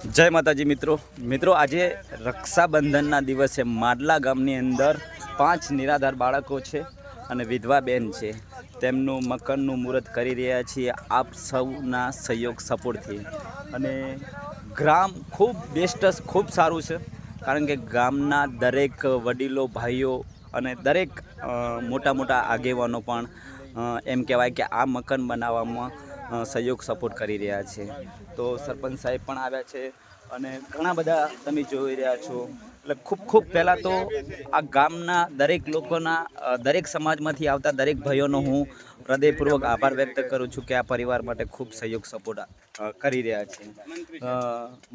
જય માતાજી મિત્રો આજે રક્ષાબંધનના દિવસે માડલા ગામની અંદર 5 નિરાધાર બાળકો છે અને વિધવા બેન છે. તેમનું મકાનનું મુહૂર્ત કરી રહ્યા છીએ આપ સૌના સહયોગ સપોર્ટથી. અને ગ્રામ ખૂબ બેસ્ટ, ખૂબ સારું છે, કારણ કે ગામના દરેક વડીલો ભાઈઓ અને દરેક મોટા આગેવાનો પણ એમ કહેવાય કે આ મકાન બનાવવામાં સહયોગ સપોર્ટ કરી રહ્યા છે. તો સરપંચ સાહેબ પણ આવ્યા છે અને ઘણા બધા તમે જોઈ રહ્યા છો. એટલે ખૂબ પહેલાં તો આ ગામના દરેક લોકોના દરેક સમાજમાંથી આવતા દરેક ભાઈઓનો હું હૃદયપૂર્વક આભાર વ્યક્ત કરું છું કે આ પરિવાર માટે ખૂબ સહયોગ સપોર્ટ કરી રહ્યા છે.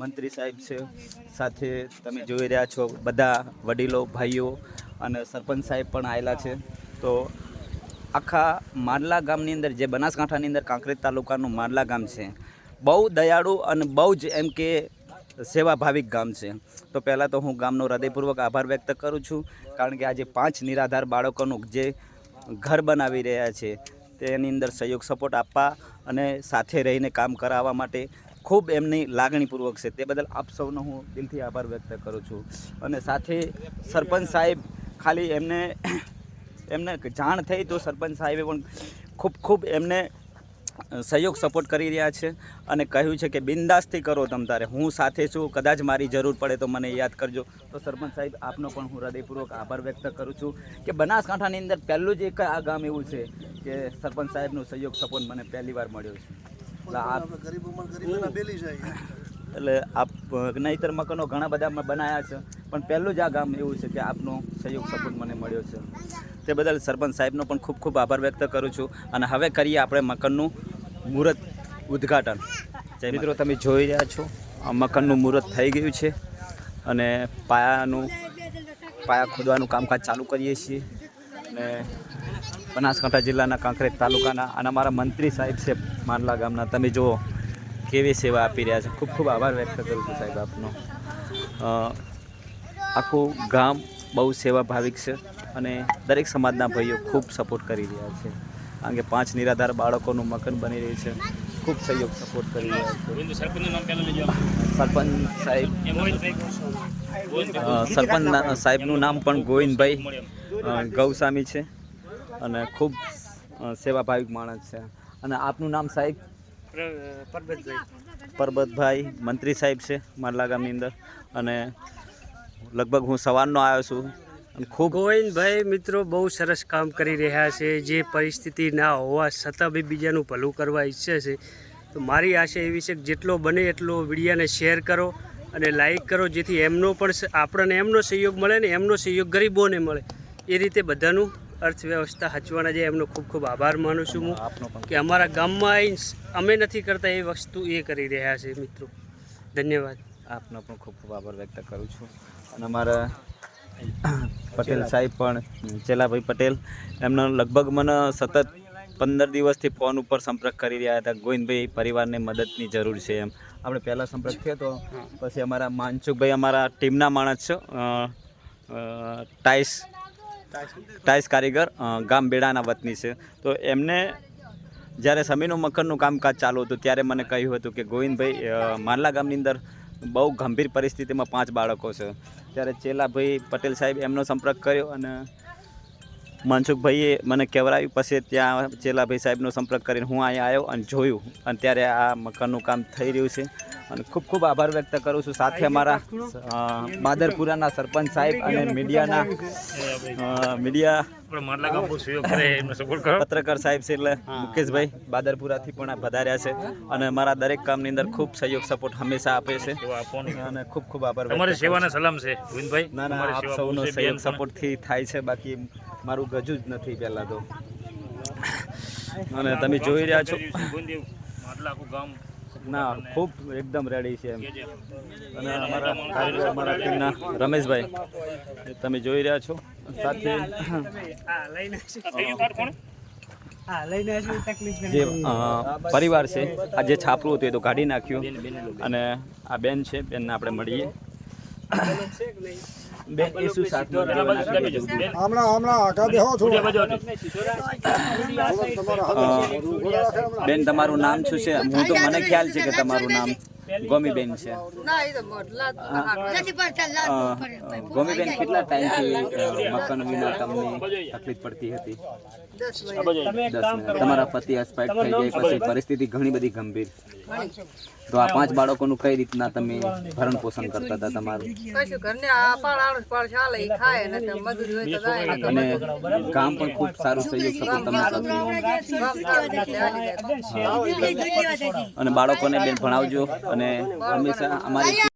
મંત્રી સાહેબ છે, સાથે તમે જોઈ રહ્યા છો બધા વડીલો ભાઈઓ અને સરપંચ સાહેબ પણ આવેલા છે. તો આખા માડલા ગામની અંદર, જે બનાસકાંઠાની અંદર કાંકરેજ તાલુકાનું માડલા ગામ છે, બહુ દયાળુ અને બહુ જ એમ કે સેવાભાવિક ગામ છે. તો પહેલાં તો હું ગામનો હૃદયપૂર્વક આભાર વ્યક્ત કરું છું, કારણ કે આજે 5 નિરાધાર બાળકોનું જે ઘર બનાવી રહ્યા છે તેની અંદર સહયોગ સપોર્ટ આપવા અને સાથે રહીને કામ કરાવવા માટે ખૂબ એમની લાગણીપૂર્વક છે. તે બદલ આપ સૌનો હું દિલથી આભાર વ્યક્ત કરું છું. અને સાથે સરપંચ સાહેબ, ખાલી એમને જાણ થઈ તો સરપંચ સાહેબે પણ ખૂબ એમને સહયોગ સપોર્ટ કરી રહ્યા છે અને કહ્યું છે કે બિંદાસથી કરો તમ તારે, હું સાથે છું, કદાચ મારી જરૂર પડે તો મને યાદ કરજો. તો સરપંચ સાહેબ આપનો પણ હું હૃદયપૂર્વક આભાર વ્યક્ત કરું છું કે બનાસકાંઠાની અંદર પહેલું જ એક આ ગામ એવું છે કે સરપંચ સાહેબનો સહયોગ સપોર્ટ મને પહેલી વાર મળ્યો છે. એટલે આપ નહીતર મકાનો ઘણા બધા બનાવ્યા છે, પણ પહેલું જ આ ગામ એવું છે કે આપનો સહયોગ સપોર્ટ મને મળ્યો છે. તે બદલ સરપંચ સાહેબનો પણ ખૂબ આભાર વ્યક્ત કરું છું. અને હવે કરીએ આપણે મકાનનું મુહૂર્ત ઉદ્ઘાટન. મિત્રો તમે જોઈ રહ્યા છો આ મકાનનું મુહૂર્ત થઈ ગયું છે અને પાયા ખોદવાનું કામકાજ ચાલુ કરીએ છીએ. અને બનાસકાંઠા જિલ્લાના કાંકરેજ તાલુકાના અને અમારા મંત્રી સાહેબ છે માડલા ગામના, તમે જુઓ કેવી સેવા આપી રહ્યા છે. ખૂબ આભાર વ્યક્ત કરું છું સાહેબ આપનો. આખું ગામ બહુ સેવાભાવિક છે અને દરેક સમાજના ભાઈઓ ખૂબ સપોર્ટ કરી રહ્યા છે, કારણ કે 5 નિરાધાર બાળકોનું મકાન બની રહ્યું છે. ખૂબ સહયોગ સપોર્ટ કરી રહ્યા છે. સરપંચ સાહેબનું નામ પણ ગોવિંદભાઈ ગૌસ્વામી છે અને ખૂબ સેવાભાવિક માણસ છે. અને આપનું નામ સાહેબ? પરબતભાઈ. મંત્રી સાહેબ છે માડલા ગામની અંદર. અને લગભગ હું સવારનો આવ્યો છું. ખૂબ ગોવિંદભાઈ મિત્રો બહુ સરસ કામ કરી રહ્યા છે. જે પરિસ્થિતિ ના હોવા છતાં બી બીજાનું ભલું કરવા ઈચ્છે છે. તો મારી આશા એવી છે કે જેટલો બને એટલો વિડીયાને શેર કરો અને લાઈક કરો, જેથી એમનો પણ આપણને એમનો સહયોગ મળે ને એમનો સહયોગ ગરીબોને મળે. એ રીતે બધાનું અર્થવ્યવસ્થા હચવાના જાય. એમનો ખૂબ આભાર માનું છું હું કે અમારા ગામમાં અમે નથી કરતા એ વસ્તુ એ કરી રહ્યા છે. મિત્રો ધન્યવાદ. આપનો પણ ખૂબ આભાર વ્યક્ત કરું છું. અને અમારા પટેલ સાહેબ પણ, ચેલાભાઈ પટેલ, એમનો લગભગ મને સતત 15 દિવસથી ફોન ઉપર સંપર્ક કરી રહ્યા હતા. ગોવિંદભાઈ પરિવારને મદદની જરૂર છે એમ. આપણે પહેલાં સંપર્ક થયો તો પછી અમારા માનસુખભાઈ અમારા ટીમના માણસ છે, ટાઈસ કારીગર, ગામ બેડાના વતની છે. તો એમને જ્યારે સમીનું મકાનનું કામકાજ ચાલુ હતું ત્યારે મને કહ્યું હતું કે ગોવિંદભાઈ, માડલા ગામની અંદર બહુ ગંભીર પરિસ્થિતિમાં 5 બાળકો છે. ત્યારે ચેલાભાઈ પટેલ સાહેબ એમનો સંપર્ક કર્યો અને મનસુખભાઈએ મને કહેવરાયું. પછી ત્યાં ચેલાભાઈ સાહેબનો સંપર્ક કરીને હું અહીંયા આવ્યો અને જોયું, અને ત્યારે આ મકાનનું કામ થઈ રહ્યું છે. અને ખૂબ આભાર વ્યક્ત કરું છું. સાથે અમારા બાદરપુરાના સરપંચ સાહેબ અને મીડિયા પત્રકાર સાહેબ છે, એટલે મુકેશભાઈ બાદરપુરાથી પણ વધાર્યા છે અને અમારા દરેક કામની અંદર ખૂબ સહયોગ સપોર્ટ હંમેશા આપે છે. અને ખૂબ આભાર. અમારી સેવાના સલામ છે ગોવિંદભાઈ. ના, આપ સૌનો સહયોગ સપોર્ટથી થાય છે, બાકી મારું ગજુ જ નથી પહેલાં તો. અને તમે જોઈ રહ્યા છો ના, ખૂબ એકદમ રેડી છે એમ. અને અમારા ટીમના રમેશભાઈ તમે જોઈ રહ્યા છો. સાથે જે પરિવાર છે, આ જે છાપરું હતું એ તો કાઢી નાખ્યું. અને આ બેન છે, બેનને આપણે મળીએ. બેન એ શું શાક બેન તમારું નામ શું છે? હું તો મને ખ્યાલ છે કે તમારું નામ ગોમીબેન છે. ગોમીબેન, કેટલા ટાઈમથી મકાન વિના તમને તકલીફ પડતી હતી? 10 મહિના. તમારા પતિ એક્સપાયર થઈ ગયા પછી પરિસ્થિતિ ઘણી બધી ગંભીર. તો આ 5 બાળકોનું કઈ રીતના તમે ભરણ પોષણ કરતા હતા તમારું? અને કામ પણ ખૂબ સારું સહયોગ સપોર્ટ તમે કરશો. અને બાળકોને બેન ભણાવજો અને હંમેશા અમારી